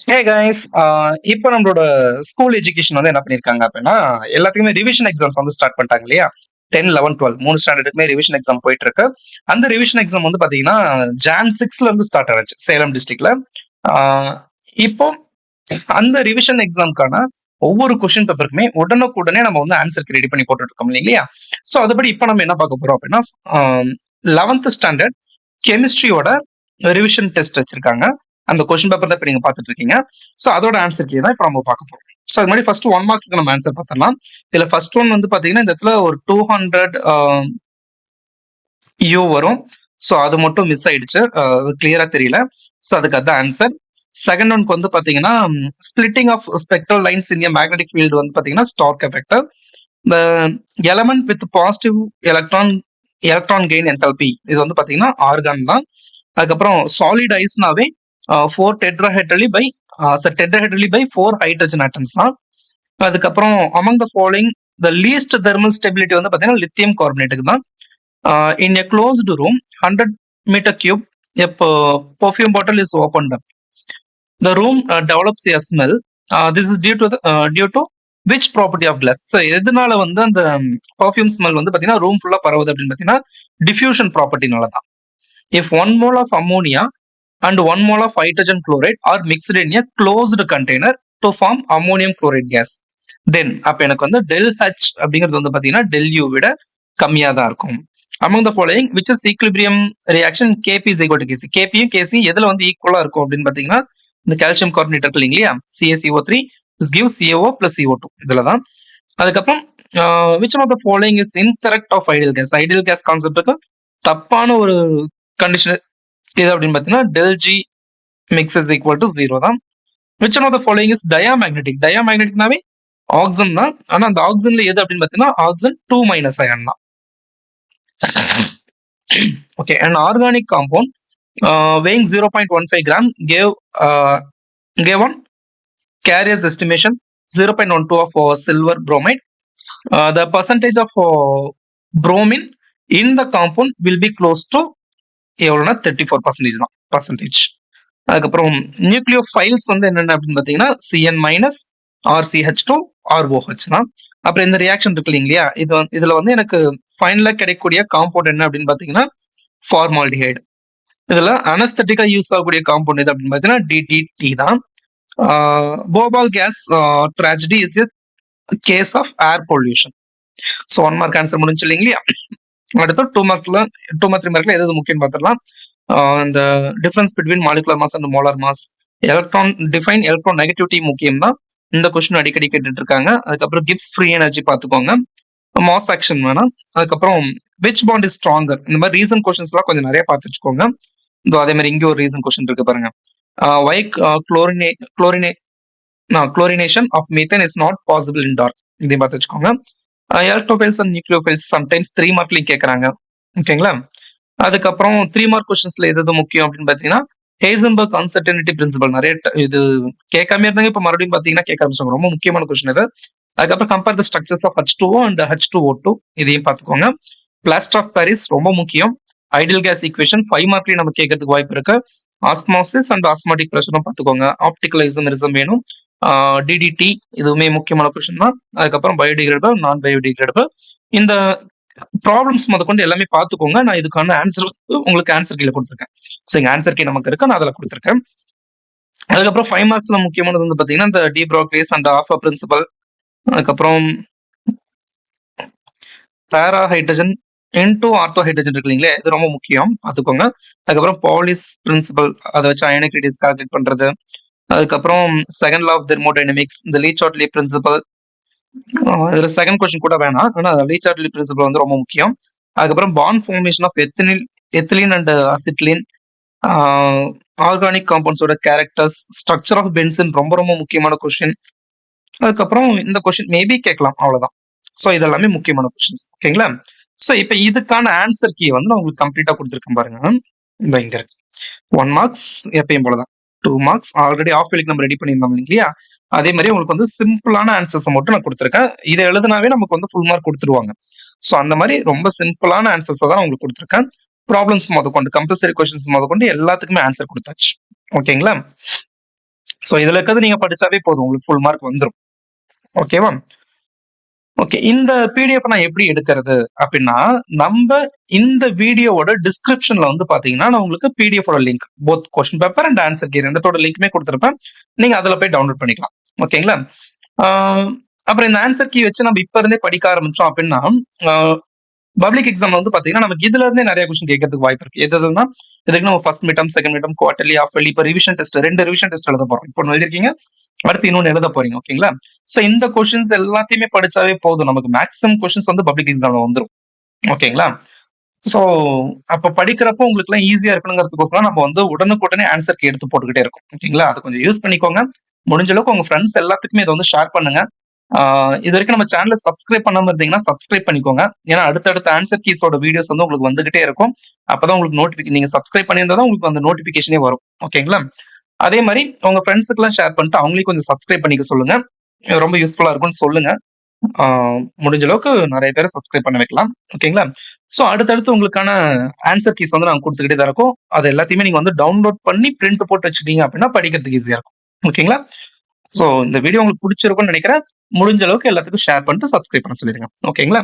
Hey guys, இப்போ நம்மளோட school education வந்து என்ன பண்ணிருக்காங்க அப்படின்னா, எல்லாத்துக்குமே ரிவிஷன் எக்ஸாம்ஸ் வந்து ஸ்டார்ட் பண்ணிட்டாங்க இல்லையா? 10, 11, 12 3 ஸ்டாண்டர்டுக்குமே ரிவிஷன் எக்ஸாம் போயிட்டு இருக்கு. அந்த ரிவிஷன் எக்ஸாம் வந்து பாத்தீங்கன்னா ஜான் 6ல இருந்து ஸ்டார்ட் ஆச்சு சேலம் டிஸ்ட்ரிக்ட்ல. இப்போ அந்த ரிவிஷன் எக்ஸாம்க்கான ஒவ்வொரு கொஸ்டின் பேப்பருக்குமே உடனுக்குடனே நம்ம வந்து ஆன்சருக்கு ரெடி பண்ணி போட்டுட்டு இருக்கோம் இல்லையா? ஸோ அதுபடி இப்போ நம்ம என்ன பார்க்க போறோம் அப்படின்னா, 11th ஸ்டாண்டர்ட் கெமிஸ்ட்ரியோட ரிவிஷன் டெஸ்ட் வச்சிருக்காங்க. அந்த கொஸ்டின் பேப்பர் தான் இப்போ நீங்க பார்த்துட்டு இருக்கீங்க. ஸோ அதோட ஆன்சர் கீ தான் இப்போ நம்ம பார்க்க போறோம். ஸோ அது மாதிரி ஃபர்ஸ்ட் 1 மார்க்ஸ்க்கு நம்ம ஆன்சர் பார்த்துடலாம். இதுல ஃபர்ஸ்ட் ஒன் வந்து பாத்தீங்கன்னா இந்த இடத்துல ஒரு 200 யூ வரும். ஸோ அது மட்டும் மிஸ் ஆயிடுச்சு, கிளியரா தெரியல. ஸோ அதுக்கு அதான் ஆன்சர். செகண்ட் ஒன்க்கு வந்து பாத்தீங்கன்னா splitting of spectral lines in magnetic field வந்து பாத்தீங்கன்னா ஸ்டார்க் எஃபெக்ட். இந்த element with positive electron gain enthalpy இது வந்து பாத்தீங்கன்னா ஆர்கான் தான். அதுக்கப்புறம் சாலிட் ஐஸ்னாவே 4 டெட்ராஹெட்ரலி பை 4 ஹைட்ரஜன் ஆட்டம்ஸ் தான். அதுக்கப்புறம் among the following the least thermal stability வந்து பாத்தீங்கன்னா லித்தியம் கார்பனேட்டுக்கு தான். In a closed room 100 metre cube a perfume bottle is opened up. The room develops a smell. This is due to which property of glass? So எதனால வந்து அந்த perfume smell வந்து பாத்தீங்கன்னா room ஃபுல்லா பரவுது அப்படின்னு பாத்தீங்கன்னா டிஃப்யூஷன் ப்ராப்பர்ட்டினால தான். If 1 mole of ammonia and 1 mole of hydrogen chloride are mixed in a closed container to form ammonium chloride gas, then அப்ப எனக்கு வந்து del H அப்படிங்கிறது வந்து பாத்தீங்கன்னா del U விட கம்மியா தான் இருக்கும். Among the following which is equilibrium reaction Kp is equal to Kc? Kp யும் Kc எதுல வந்து ஈக்குவலா இருக்கும் அப்படின்னு பாத்தீங்கன்னா இந்த கால்சியம் கார்பனேட் இருக்கு இல்லையா, CaCO3 this gives CaO plus CO2 இதுலதான். அதுக்கப்புறம் which one of the following is incorrect of ideal gas? Ideal gas கான்செப்டுக்கு தப்பான ஒரு கண்டிஷன் இது அப்படின்னு பாத்தீங்கன்னா del G mix is equal to 0 தான். which one of the following is diamagnetic? Diamagneticனாவே oxygen தான். ஆனா அந்த ஆக்சிஜன்ல எது அப்படின்னு பாத்தீங்கன்னா ஆக்சிஜன் 2 மைனஸ் அயன் தான். Okay, an organic compound weighing 0.15 gram gave on carrier's estimation 0.12 of silver bromide. The percentage of bromine in the compound will be close to எவ்வளோனா 34% தான் பர்சன்டேஜ். அதுக்கப்புறம் நியூக்ளியோ ஃபைல்ஸ் வந்து என்னென்ன அப்படின்னு பார்த்தீங்கன்னா CN மைனஸ் RCH2 ROH தான். அப்புறம் இந்த ரியாக்ஷன் இருக்கு இல்லைங்களா, இதுல வந்து எனக்கு ஃபைனலா கிடைக்கக்கூடிய காம்பவுண்ட் என்ன அப்படின்னு பாத்தீங்கன்னா ஃபார்மால்டிஹைடு. இதுல அனஸ்தட்டிக்கா யூஸ் ஆகக்கூடிய காம்பவுண்ட் எது அப்படின்னு பாத்தீங்கன்னா DDT தான். Bhopal gas tragedy is gas of air pollution. So 1 mark answer முடிஞ்சு இல்லைங்களா. அடுத்து 2 மார்க் 3 மார்க்ல எது முக்கியம் பார்த்துடலாம். இந்த difference between molecular mass and molar mass, define electron negativity முக்கியம் தான். இந்த கொஸ்டின் அடிக்கடி கேட்டுட்டு இருக்காங்க. அதுக்கப்புறம் கிப்ஸ் ஃப்ரீ எனர்ஜி பார்த்துக்கோங்க. மாஸ் ஆக்ஷன் வேணாம். அதுக்கப்புறம் விச் பாண்ட் இஸ் ஸ்ட்ராங்கர், இந்த மாதிரி ரீசன் கொஸ்டின்ஸ் எல்லாம் கொஞ்சம் நிறைய பார்த்து வச்சுக்கோங்க. அதே மாதிரி இங்கே ஒரு ரீசன் கொஸ்டின் இருக்கு பாருங்க. Why chlorination of methane is not possible in dark, இதையும் பார்த்து வச்சுக்கோங்க. எலக்ட்ரோஃபைல்ஸ் அண்ட் நியூக்ளியோஃபைல்ஸ் சம்டைம்ஸ் 3 மார்க்லையும் கேட்கறாங்க. ஓகேங்களா. அதுக்கப்புறம் 3 மார்க் கொஸ்டின்ஸ்ல எது முக்கியம் அப்படின்னு பாத்தீங்கன்னா ஹேசன்பர்க் அன்சர்டனிட்டி பிரின்சிபல். நிறைய இது கேட்காம இருந்தாங்க, இப்ப மறுபடியும் பாத்தீங்கன்னா கேட்க ஆரம்பிச்சாங்க. ரொம்ப முக்கியமான கொஸ்டின் இது. அதுக்கப்புறம் compare the structures of H2O and H2O2, இதையும் பார்த்துக்கோங்க. பிளாஸ்டர் ஆஃப் பாரிஸ் ரொம்ப முக்கியம். ஐடியல் கேஸ் ஈக்குவேஷன் 5 மார்க்லயும் நம்ம கேட்கறதுக்கு வாய்ப்பு இருக்கு. ஆஸ்மாசிஸ் அண்ட் ஆஸ்மாட்டிக் ப்ரெஷரும் பார்த்துக்கோங்க. ஆப்டிகல் ஐசோமெரிசம் வேணும். DDT இதுவுமே முக்கியமான கொஸ்டின் தான். அதுக்கப்புறம் பயோடிகிரேடபிள், நான் பயோடிகிரேடபிள். இந்த ப்ராப்ளம்ஸ் முதற்கொண்டு எல்லாமே பார்த்துக்கோங்க. நான் இதுக்கான ஆன்சர் உங்களுக்கு ஆன்சர் கீழே கொடுத்துருக்கேன். ஸோ இங்க ஆன்சர் கீ நமக்கு இருக்கு, நான் அதில் கொடுத்துருக்கேன். அதுக்கப்புறம் 5 மார்க்ஸ்ல முக்கியமானது வந்து பாத்தீங்கன்னா இந்த டி ப்ரோக்லேஸ் அண்ட் ஆஃபா பிரின்சிபல். அதுக்கப்புறம் பேரா ஹைட்ரஜன் இன்டூ ஆர்த்தோ ஹைட்ரஜன் இருக்கு இல்லைங்களா, இது ரொம்ப முக்கியம், பார்த்துக்கோங்க. அதுக்கப்புறம் பாலிஸ் பிரின்சிபல், அதை வச்சு அயனிக் கால்குலேட் பண்றது. அதுக்கப்புறம் செகண்ட் லா ஆஃப் தெர்மோடைனமிக்ஸ், இந்த லீ சார்ட்லி பிரின்சிபல். இதுல செகண்ட் கொஸ்டின் கூட வேணாம், ஆனா லீ சார்ட்லி பிரின்சிபல் வந்து ரொம்ப முக்கியம். அதுக்கப்புறம் bond formation of ethylene and acetylene, organic காம்பவுண்ட்ஸோட கேரக்டர்ஸ், ஸ்ட்ரக்சர் ஆஃப் பென்சின் ரொம்ப ரொம்ப முக்கியமான கொஸ்டின். அதுக்கப்புறம் இந்த கொஸ்டின் மேபி கேட்கலாம், அவ்வளவுதான். ஸோ இதெல்லாமே முக்கியமான கொஸ்டின்ஸ். ஓகேங்களா. ஸோ இப்போ இதுக்கான ஆன்சர் கீ வந்து நான் உங்களுக்கு கம்ப்ளீட்டா கொடுத்துருக்கேன் பாருங்க. இந்த இங்க இருக்கு. 1 மார்க்ஸ் எப்பயும் போலதான். 2 மார்க்ஸ் ஆல்ரெடி ஆஃப் வேலிக்கு நம்ம ரெடி பண்ணியிருந்தோம் இல்லையா, அதே மாதிரி உங்களுக்கு வந்து சிம்பிளான ஆன்சர்ஸ் மட்டும் நான் கொடுத்துருக்கேன். இதை எழுதுனாவே நமக்கு வந்து ஃபுல் மார்க் கொடுத்துருவாங்க. ஸோ அந்த மாதிரி ரொம்ப சிம்பிளான ஆன்சர்ஸ் தான் உங்களுக்கு கொடுத்துருக்கேன். ப்ராப்ளம்ஸ் முதற்கொண்டு, கம்பல்சரி கொஸ்டின்ஸ் முதற்கொண்டு எல்லாத்துக்குமே ஆன்சர் கொடுத்தாச்சு. ஓகேங்களா. சோ இதுல இருக்கிறது நீங்க படிச்சாவே போதும். உங்களுக்கு ஃபுல் மார்க் வந்துரும். ஓகேவா? ஓகே. இந்த பிடிஎஃப் நான் எப்படி எடுக்கிறது அப்படின்னா, நம்ப இந்த வீடியோவோட டிஸ்கிரிப்ஷன்ல வந்து பாத்தீங்கன்னா, நான் உங்களுக்கு PDF link both question paper and answer key 2 லிங்க்குமே குடுத்திருப்பேன். நீங்க அதுல போய் டவுன்லோட் பண்ணிக்கலாம். ஓகேங்களா? ஆ அப்புறம் இந்த ஆன்சர் கீ வச்சு நம்ம இப்ப இருந்தே படிக்க ஆரம்பிச்சோம் அப்படின்னா, ஆ பப்ளிக் எக்ஸாம்ல வந்து பாத்தீங்கன்னா, நமக்கு இதுல இருந்தே நெறைய கொஸ்டின் கேட்கறதுக்கு வாய்ப்பு இருக்கு. எது எதுன்னா, இதுக்கு நம்ம first mid term, second mid term, quarterly, half yearly, இப்ப ரிவிஷன் டெஸ்ட் 2 ரிவிஷன் டெஸ்ட் எழுத போறோம். இப்போ ஒண்ணு எழுதிருக்கீங்க. அடுத்து இன்னொன்னு எழுத போறீங்க. ஓகேங்களா? சோ இந்த கொஸ்டின்ஸ் எல்லாத்தையுமே படிச்சாவே போதும். நமக்கு மேக்ஸிமம் கொஸ்டின்ஸ் வந்து பப்ளிக் எக்ஸாம்ல வந்துரும். ஓகேங்களா? சோ அப்ப படிக்கிறப்போ உங்களுக்குலாம் ஈஸியா இருக்கணுங்கிறதுக்கோசரம் நம்ம வந்து உடனுக்குடனே ஆன்சர் கீ எடுத்து போட்டுக்கிட்டே இருக்கோம். ஓகேங்களா? அத கொஞ்சம் யூஸ் பண்ணிக்கோங்க. முடிஞ்ச அளவுக்கு உங்க ஃப்ரெண்ட்ஸ் எல்லாத்துக்குமே இத வந்து ஷேர் பண்ணுங்க. ஆ இதுவரைக்கும் நம்ம சேனல சப்ஸ்கிரைப் பண்ணாம இருந்தீங்கன்னா, சப்ஸ்கிரைப் பண்ணிக்கோங்க. ஏன்னா அடுத்தடுத்த ஆன்சர் கீஸோட வீடியோஸ் வந்து உங்களுக்கு வந்துகிட்டே இருக்கும். அப்பதான் உங்களுக்கு நீங்க சப்ஸ்கிரைப் பண்ணியிருந்தா தான் உங்களுக்கு அந்த நோட்டிஃபிகேஷனே வரும். ஓகேங்களா? அதே மாரி உங்க ஃப்ரெண்ட்ஸ்க்குலாம் ஷேர் பண்ணிட்டு அவங்களையும் கொஞ்சம் சப்ஸ்கிரைப் பண்ணிக்க சொல்லுங்க. ரொம்ப யூஸ்ஃபுல்லா இருக்கும்னு சொல்லுங்க. ஆ முடிஞ்ச அளவுக்கு நெறைய பேர சப்ஸ்கிரைப் பண்ண வைக்கலாம். ஓகேங்களா? சோ அடுத்தடுத்து உங்களுக்கான ஆன்சர் கீஸ் வந்து நாங்க குடுத்துக்கிட்டே தான் இருக்கோம். அது எல்லாத்தையுமே நீங்க வந்து டவுன்லோட் பண்ணி பிரிண்ட் போட்டு வச்சுட்டீங்க அப்படின்னா படிக்கிறதுக்கு ஈஸியா இருக்கும். ஓகேங்களா? சோ இந்த வீடியோ உங்களுக்கு புடிச்சிருக்கும்னு நெனைக்கிறேன். முடிஞ்ச அளவுக்கு எல்லாத்துக்கும் ஷேர் பண்ணிட்டு சப்ஸ்கிரைப் பண்ண சொல்லிடுங்க. ஓகேங்களா?